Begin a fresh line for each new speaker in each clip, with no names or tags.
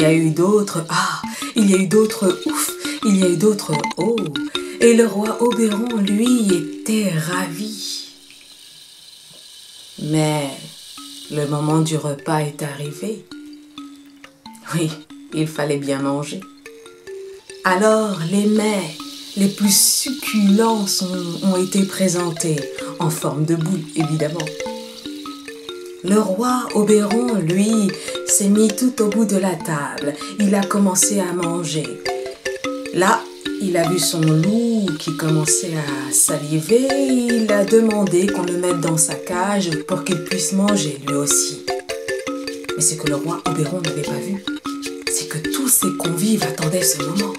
y a eu d'autres ah, il y a eu d'autres ouf, il y a eu d'autres oh. Et le roi Oberon, lui, était ravi. Mais le moment du repas est arrivé. Oui, il fallait bien manger. Alors, les mets les plus succulents ont été présentés, en forme de boule, évidemment. Le roi Oberon, lui, s'est mis tout au bout de la table. Il a commencé à manger. Là, il a vu son loup qui commençait à saliver. Il a demandé qu'on le mette dans sa cage pour qu'il puisse manger lui aussi. Mais ce que le roi Oberon n'avait pas vu, c'est que tous ses convives attendaient ce moment.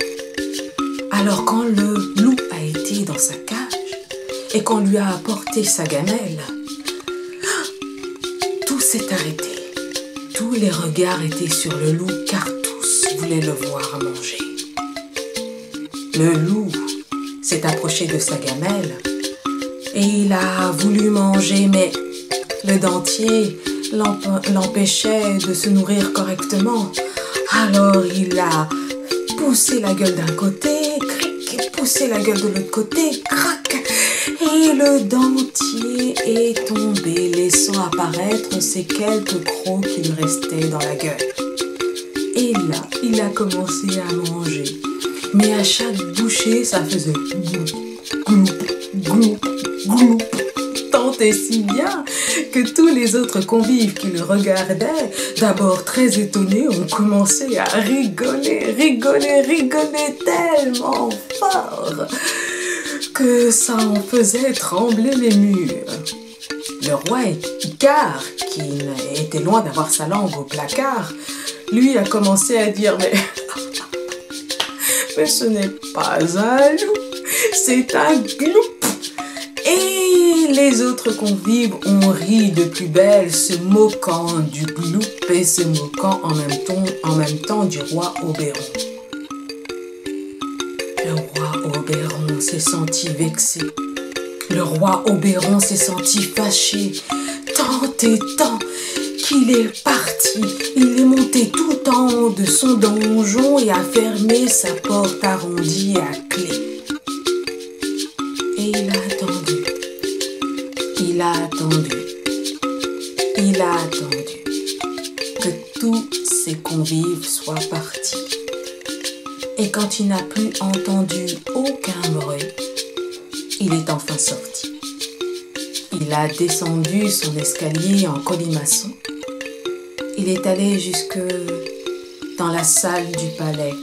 Alors quand le loup a été dans sa cage et qu'on lui a apporté sa gamelle, tout s'est arrêté. Tous les regards étaient sur le loup car tous voulaient le voir manger. Le loup s'est approché de sa gamelle et il a voulu manger, mais le dentier l'empêchait de se nourrir correctement. Alors il a poussé la gueule d'un côté, cric, poussé la gueule de l'autre côté, crac, et le dentier est tombé, laissant apparaître ces quelques crocs qui lui restaient dans la gueule. Et là, il a commencé à manger. Mais à chaque bouchée, ça faisait gloup, gloup, gloup, gloup. Tant et si bien que tous les autres convives qui le regardaient, d'abord très étonnés, ont commencé à rigoler tellement fort que ça en faisait trembler les murs. Le roi Icare, qui était loin d'avoir sa langue au placard, lui a commencé à dire mais ce n'est pas un loup, c'est un gloup. Et les autres convives ont ri de plus belle, se moquant du gloup et se moquant en même temps du roi Oberon. Le roi Oberon s'est senti vexé. Le roi Oberon s'est senti fâché, tant et tant qu'il est parti. Il est monté tout en haut de son donjon et a fermé sa porte arrondie à clé. Et il a attendu. Il a attendu. Il a attendu que tous ses convives soient partis. Et quand il n'a plus entendu aucun bruit, il est enfin sorti. Il a descendu son escalier en colimaçon. Il est allé jusque dans la salle du palais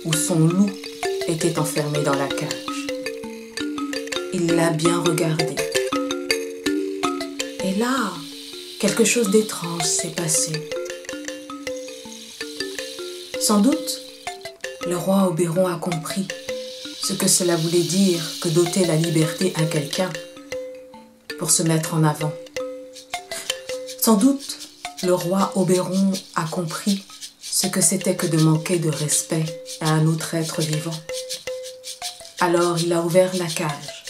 où son loup était enfermé dans la cage. Il l'a bien regardé. Et là, quelque chose d'étrange s'est passé. Sans doute, le roi Oberon a compris ce que cela voulait dire que d'ôter la liberté à quelqu'un pour se mettre en avant. Sans doute, le roi Oberon a compris ce que c'était que de manquer de respect à un autre être vivant. Alors il a ouvert la cage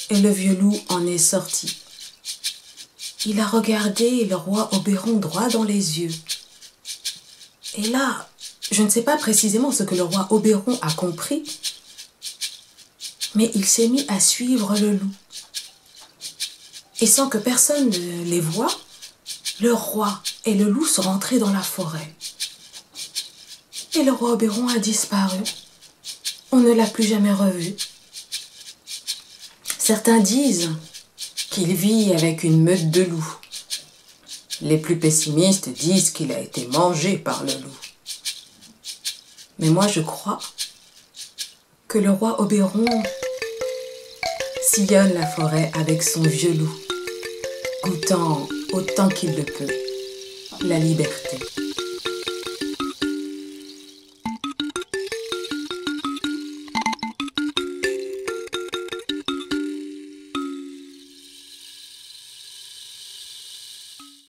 et le vieux loup en est sorti. Il a regardé le roi Oberon droit dans les yeux. Et là, je ne sais pas précisément ce que le roi Oberon a compris, mais il s'est mis à suivre le loup. Et sans que personne ne les voie, le roi et le loup sont rentrés dans la forêt. Et le roi Oberon a disparu. On ne l'a plus jamais revu. Certains disent qu'il vit avec une meute de loups. Les plus pessimistes disent qu'il a été mangé par le loup. Mais moi je crois que le roi Oberon sillonne la forêt avec son vieux loup, goûtant autant qu'il le peut la liberté.